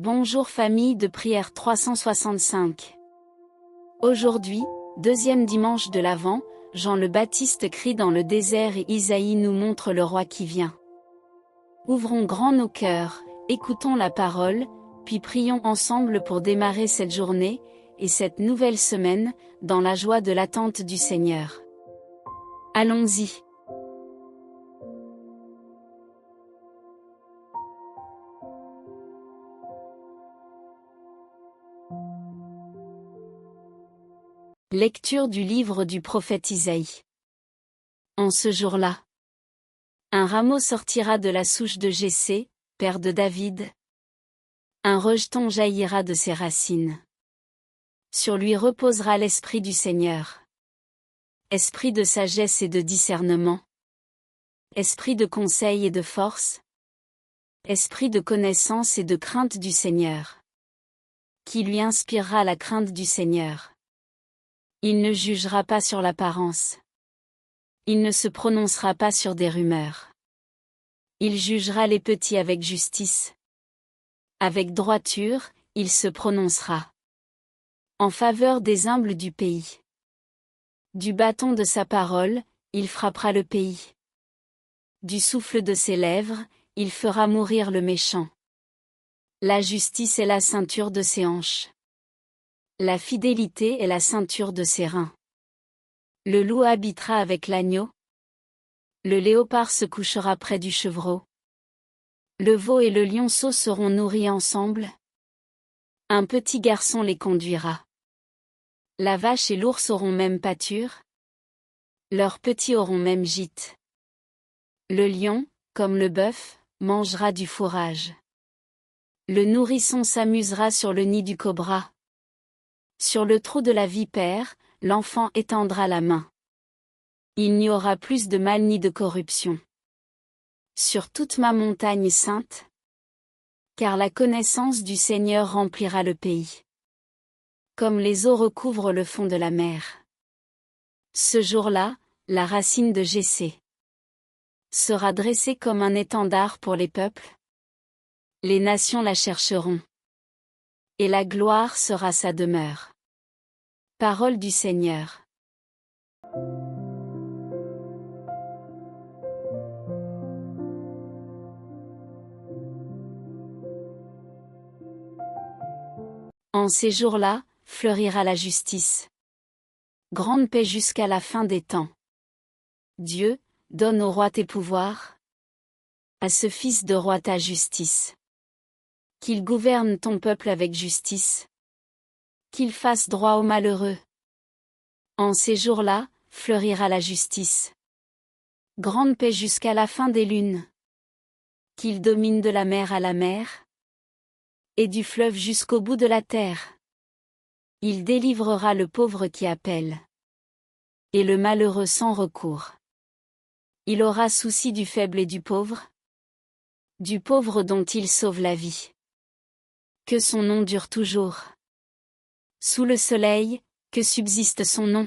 Bonjour famille de prière 365. Aujourd'hui, deuxième dimanche de l'Avent, Jean le Baptiste crie dans le désert et Isaïe nous montre le roi qui vient. Ouvrons grand nos cœurs, écoutons la parole, puis prions ensemble pour démarrer cette journée, et cette nouvelle semaine, dans la joie de l'attente du Seigneur. Allons-y. Lecture du livre du prophète Isaïe. En ce jour-là, un rameau sortira de la souche de Jessé, père de David. Un rejeton jaillira de ses racines. Sur lui reposera l'esprit du Seigneur. Esprit de sagesse et de discernement. Esprit de conseil et de force. Esprit de connaissance et de crainte du Seigneur. Qui lui inspirera la crainte du Seigneur. Il ne jugera pas sur l'apparence. Il ne se prononcera pas sur des rumeurs. Il jugera les petits avec justice. Avec droiture, il se prononcera. En faveur des humbles du pays. Du bâton de sa parole, il frappera le pays. Du souffle de ses lèvres, il fera mourir le méchant. La justice est la ceinture de ses hanches. La fidélité est la ceinture de ses reins. Le loup habitera avec l'agneau. Le léopard se couchera près du chevreau. Le veau et le lionceau seront nourris ensemble. Un petit garçon les conduira. La vache et l'ours auront même pâture. Leurs petits auront même gîte. Le lion, comme le bœuf, mangera du fourrage. Le nourrisson s'amusera sur le nid du cobra. Sur le trou de la vipère, l'enfant étendra la main. Il n'y aura plus de mal ni de corruption. Sur toute ma montagne sainte. Car la connaissance du Seigneur remplira le pays. Comme les eaux recouvrent le fond de la mer. Ce jour-là, la racine de Jessé sera dressée comme un étendard pour les peuples. Les nations la chercheront. Et la gloire sera sa demeure. Parole du Seigneur. En ces jours-là, fleurira la justice. Grande paix jusqu'à la fin des temps. Dieu, donne au roi tes pouvoirs. À ce fils de roi ta justice. Qu'il gouverne ton peuple avec justice. Qu'il fasse droit aux malheureux. En ces jours-là, fleurira la justice. Grande paix jusqu'à la fin des lunes. Qu'il domine de la mer à la mer. Et du fleuve jusqu'au bout de la terre. Il délivrera le pauvre qui appelle. Et le malheureux sans recours. Il aura souci du faible et du pauvre. Du pauvre dont il sauve la vie. Que son nom dure toujours. Sous le soleil, que subsiste son nom.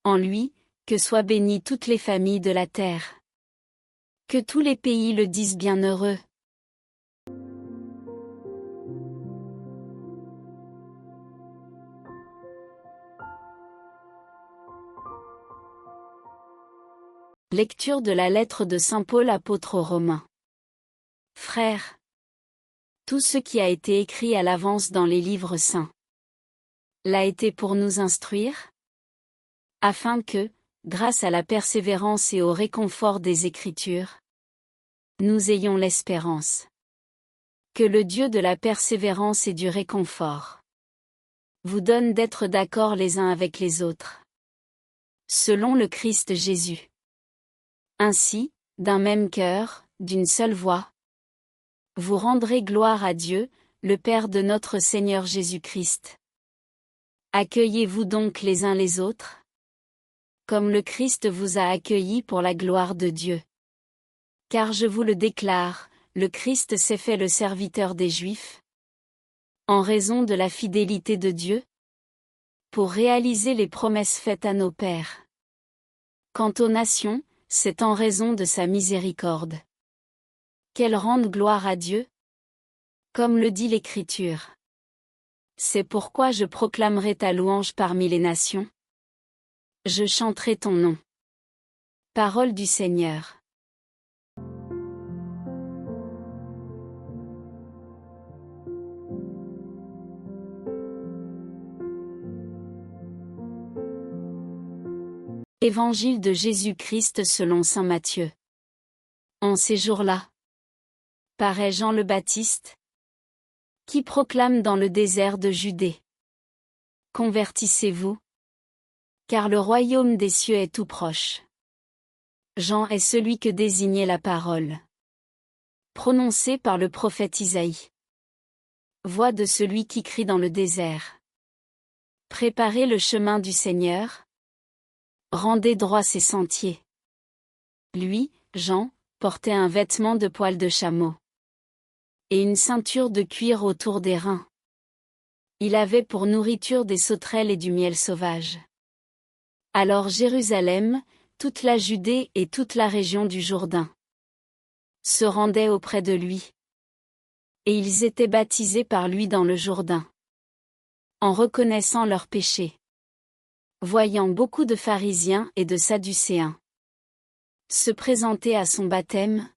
En lui, que soient bénies toutes les familles de la terre. Que tous les pays le disent bienheureux. Lecture de la lettre de saint Paul apôtre aux Romains. Frères, tout ce qui a été écrit à l'avance dans les livres saints l'a été pour nous instruire, afin que, grâce à la persévérance et au réconfort des Écritures, nous ayons l'espérance. Que le Dieu de la persévérance et du réconfort vous donne d'être d'accord les uns avec les autres, selon le Christ Jésus. Ainsi, d'un même cœur, d'une seule voix, vous rendrez gloire à Dieu, le Père de notre Seigneur Jésus-Christ. Accueillez-vous donc les uns les autres, comme le Christ vous a accueillis pour la gloire de Dieu. Car je vous le déclare, le Christ s'est fait le serviteur des Juifs, en raison de la fidélité de Dieu, pour réaliser les promesses faites à nos pères. Quant aux nations, c'est en raison de sa miséricorde. Qu'elles rendent gloire à Dieu, Comme le dit l'Écriture. C'est pourquoi je proclamerai ta louange parmi les nations. Je chanterai ton nom. Parole du Seigneur. Évangile de Jésus-Christ selon saint Matthieu. En ces jours-là, paraît Jean le Baptiste, qui proclame dans le désert de Judée: Convertissez-vous, car le royaume des cieux est tout proche. Jean est celui que désignait la parole prononcée par le prophète Isaïe. Voix de celui qui crie dans le désert: Préparez le chemin du Seigneur, rendez droit ses sentiers. Lui, Jean, portait un vêtement de poil de chameau et une ceinture de cuir autour des reins. Il avait pour nourriture des sauterelles et du miel sauvage. Alors Jérusalem, toute la Judée et toute la région du Jourdain se rendaient auprès de lui. Et ils étaient baptisés par lui dans le Jourdain, en reconnaissant leurs péchés. Voyant beaucoup de pharisiens et de sadducéens se présenter à son baptême,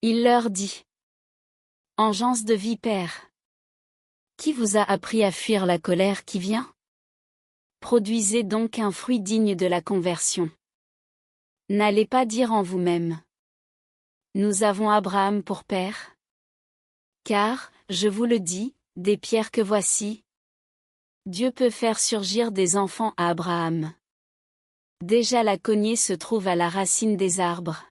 il leur dit: Engeance de vipères, qui vous a appris à fuir la colère qui vient? Produisez donc un fruit digne de la conversion. N'allez pas dire en vous-même: Nous avons Abraham pour père. Car, je vous le dis, des pierres que voici, Dieu peut faire surgir des enfants à Abraham. Déjà la cognée se trouve à la racine des arbres.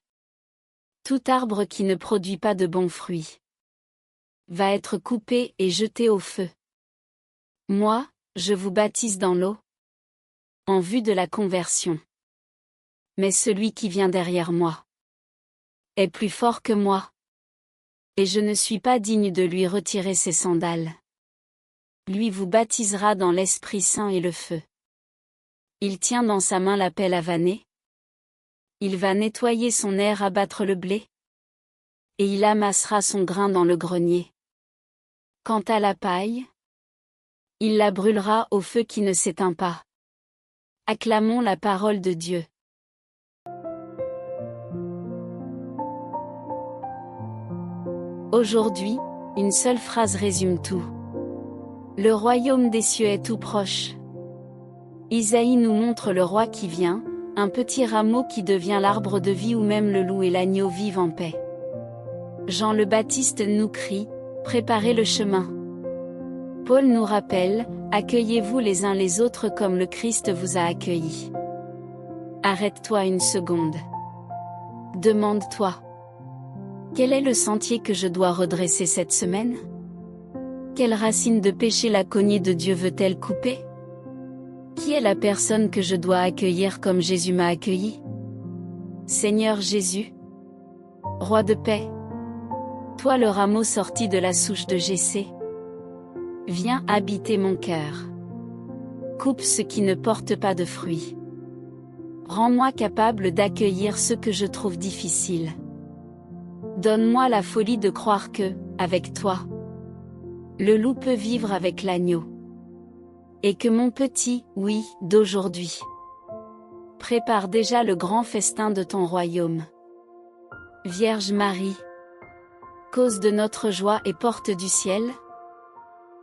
Tout arbre qui ne produit pas de bons fruits va être coupé et jeté au feu. Moi, je vous baptise dans l'eau, en vue de la conversion. Mais celui qui vient derrière moi est plus fort que moi, et je ne suis pas digne de lui retirer ses sandales. Lui vous baptisera dans l'Esprit Saint et le feu. Il tient dans sa main la pelle à vanner. Il va nettoyer son aire à battre le blé, et il amassera son grain dans le grenier. Quant à la paille, il la brûlera au feu qui ne s'éteint pas. Acclamons la parole de Dieu. Aujourd'hui, une seule phrase résume tout. Le royaume des cieux est tout proche. Isaïe nous montre le roi qui vient, un petit rameau qui devient l'arbre de vie où même le loup et l'agneau vivent en paix. Jean le Baptiste nous crie: Préparez le chemin. Paul nous rappelle: Accueillez-vous les uns les autres comme le Christ vous a accueillis. Arrête-toi une seconde. Demande-toi: quel est le sentier que je dois redresser cette semaine? Quelle racine de péché la cognée de Dieu veut-elle couper? Qui est la personne que je dois accueillir comme Jésus m'a accueilli? Seigneur Jésus, Roi de paix, toi le rameau sorti de la souche de Jessé, viens habiter mon cœur. Coupe ce qui ne porte pas de fruits. Rends-moi capable d'accueillir ce que je trouve difficile. Donne-moi la folie de croire que, avec toi, le loup peut vivre avec l'agneau. Et que mon petit « oui » d'aujourd'hui prépare déjà le grand festin de ton royaume. Vierge Marie, cause de notre joie et porte du ciel,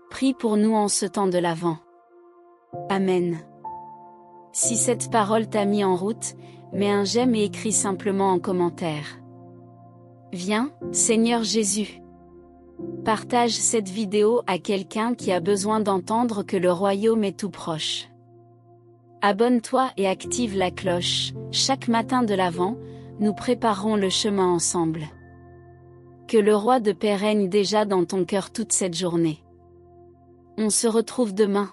prie pour nous en ce temps de l'Avent. Amen. Si cette parole t'a mis en route, mets un j'aime et écris simplement en commentaire: Viens, Seigneur Jésus. Partage cette vidéo à quelqu'un qui a besoin d'entendre que le royaume est tout proche. Abonne-toi et active la cloche. Chaque matin de l'Avent, nous préparons le chemin ensemble. Que le roi de paix règne déjà dans ton cœur toute cette journée. On se retrouve demain.